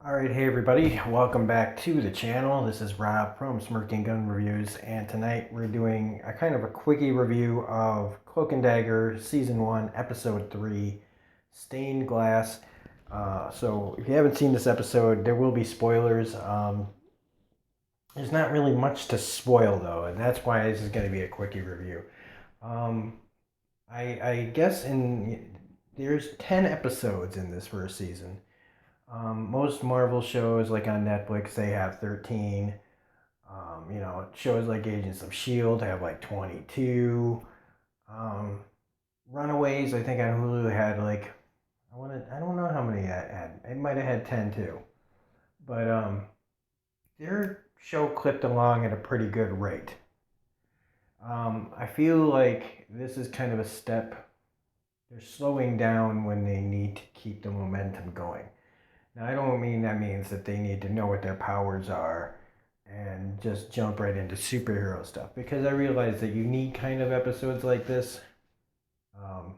Alright, hey everybody, welcome back to the channel. This is Rob from Smirking Gun Reviews, and tonight we're doing a kind of a quickie review of Cloak and Dagger Season 1, Episode 3, Stained Glass. So if you haven't seen this episode, there will be spoilers. There's not really much to spoil though, and that's why this is going to be a quickie review. Um, I guess there's 10 episodes in this first season. Most Marvel shows, like on Netflix, they have 13. Shows like Agents of S.H.I.E.L.D. have like 22. Um, Runaways, I think on Hulu had like, I don't know how many that had. It might have had 10 too. But their show clipped along at a pretty good rate. I feel like this is kind of a step. They're slowing down when they need to keep the momentum going. Now, I don't mean that means that they need to know what their powers are and just jump right into superhero stuff, because I realize that you need kind of episodes like this. Um,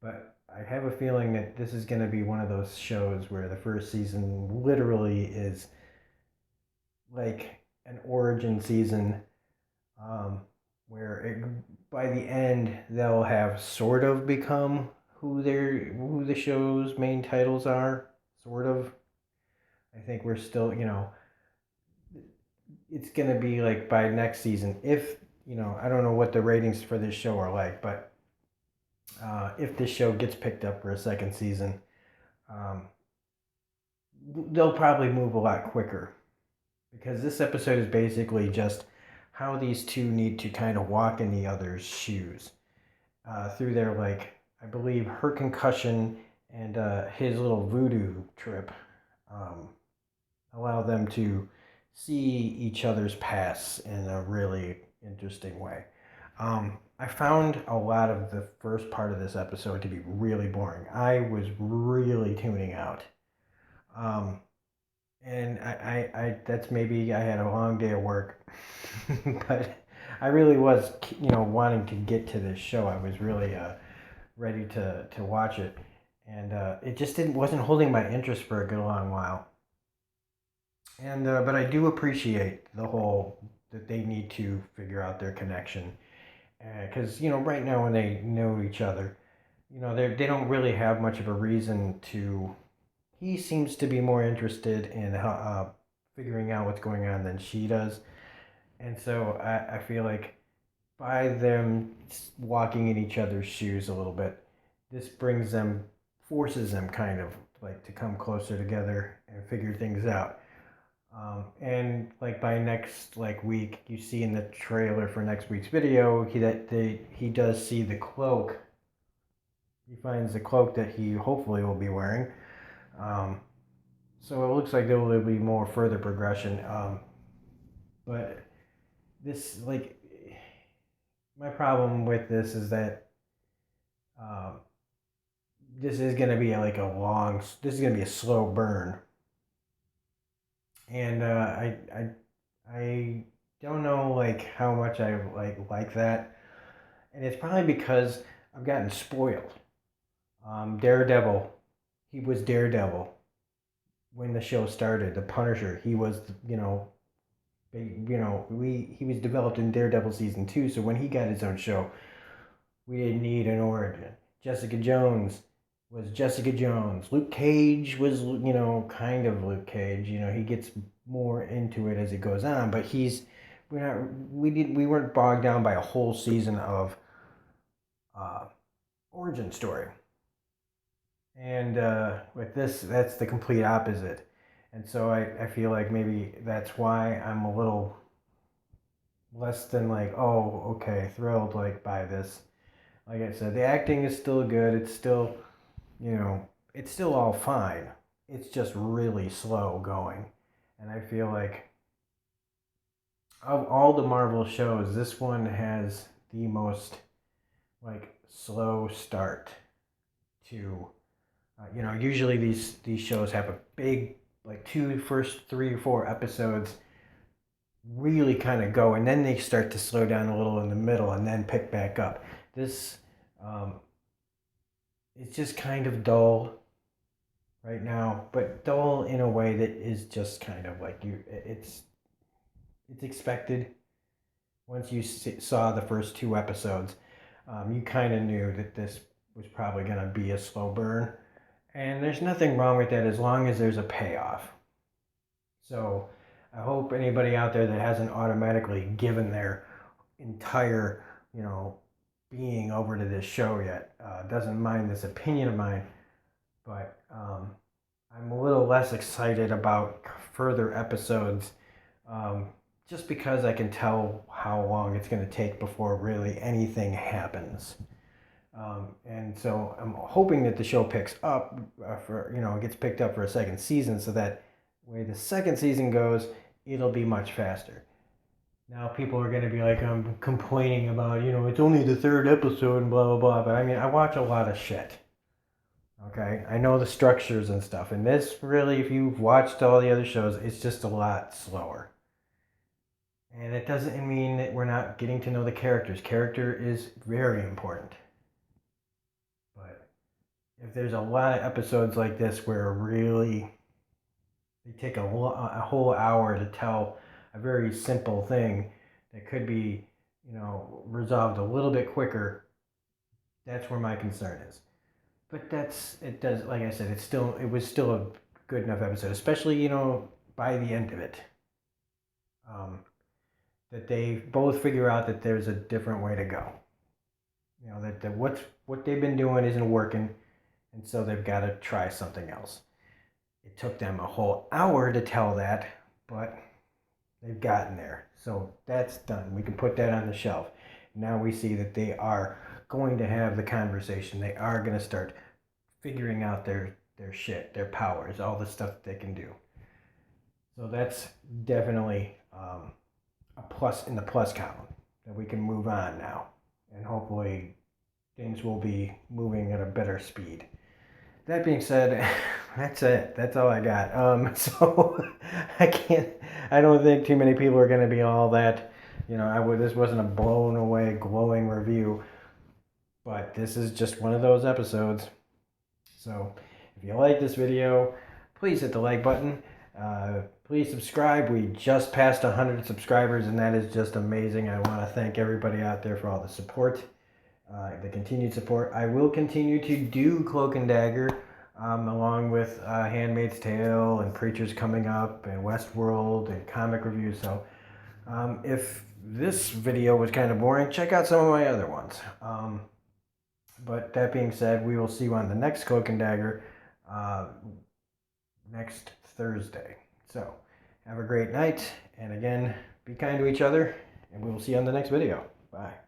but I have a feeling that this is going to be one of those shows where the first season literally is like an origin season, um, where by the end they'll have sort of become who the show's main titles are, sort of. I think we're still, it's going to be like by next season. If, I don't know what the ratings for this show are like, but if this show gets picked up for a second season, um, they'll probably move a lot quicker, because this episode is basically just how these two need to kind of walk in the other's shoes through their, like, I believe her concussion and his little voodoo trip um, allow them to see each other's pasts in a really interesting way. I found a lot of the first part of this episode to be really boring. I was really tuning out. Um, and I that's maybe I had a long day of work, but I really was, wanting to get to this show. I was really ready to watch it, and it just wasn't holding my interest for a good long while. And but I do appreciate the whole that they need to figure out their connection, because right now when they know each other, they don't really have much of a reason to. He seems to be more interested in figuring out what's going on than she does, and so I feel like by them walking in each other's shoes a little bit, this forces them kind of like to come closer together and figure things out. And like by next like week, you see in the trailer for next week's video, he does see the cloak. He finds the cloak that he hopefully will be wearing. Um, so it looks like there will be more further progression. But this, like, my problem with this is that um, this is going to be like this is going to be a slow burn, and I don't know like how much I like that, and it's probably because I've gotten spoiled. Daredevil, he was Daredevil when the show started. The Punisher, he was, he was developed in Daredevil season 2. So when he got his own show, we didn't need an origin. Jessica Jones was Jessica Jones. Luke Cage was, kind of Luke Cage. He gets more into it as it goes on, but we weren't bogged down by a whole season of uh, origin story. And with this, that's the complete opposite. And so I feel like maybe that's why I'm a little less than like, oh, okay, thrilled like by this. Like I said, the acting is still good. It's still, it's still all fine. It's just really slow going. And I feel like of all the Marvel shows, this one has the most like slow start to usually these shows have a big like first 3 or 4 episodes really kind of go, and then they start to slow down a little in the middle and then pick back up. This it's just kind of dull. right now, but dull in a way that is just kind of like it's expected. Once you saw the first 2 episodes, you kind of knew that this was probably going to be a slow burn. And there's nothing wrong with that as long as there's a payoff. So I hope anybody out there that hasn't automatically given their entire, being over to this show yet doesn't mind this opinion of mine. But I'm a little less excited about further episodes just because I can tell how long it's going to take before really anything happens. And so I'm hoping that the show picks up gets picked up for a second season, so that way the second season goes, it'll be much faster. Now people are going to be like, I'm complaining about, it's only the third episode and blah, blah, blah. But I mean, I watch a lot of shit. Okay. I know the structures and stuff. And this really, if you've watched all the other shows, it's just a lot slower. And it doesn't mean that we're not getting to know the characters. Character is very important. But if there's a lot of episodes like this where really they take a whole hour to tell a very simple thing that could be, resolved a little bit quicker, that's where my concern is. But it does, like I said, it was still a good enough episode, especially, by the end of it. That they both figure out that there's a different way to go. That what they've been doing isn't working, and so they've got to try something else. It took them a whole hour to tell that, but they've gotten there. So that's done. We can put that on the shelf. Now we see that they are going to have the conversation. They are going to start figuring out their shit, their powers, all the stuff that they can do. So that's definitely a plus in the plus column, that we can move on now. And hopefully things will be moving at a better speed. That being said, that's it. That's all I got. So I don't think too many people are going to be all that, this wasn't a blown away, glowing review, but this is just one of those episodes. So if you like this video, please hit the like button. Please subscribe. We just passed 100 subscribers, and that is just amazing. I want to thank everybody out there for all the support. The continued support. I will continue to do Cloak and Dagger along with Handmaid's Tale and Preachers coming up and Westworld and comic reviews. So if this video was kind of boring, check out some of my other ones. But that being said, we will see you on the next Cloak and Dagger next Thursday. So have a great night, and again, be kind to each other, and we will see you on the next video. Bye.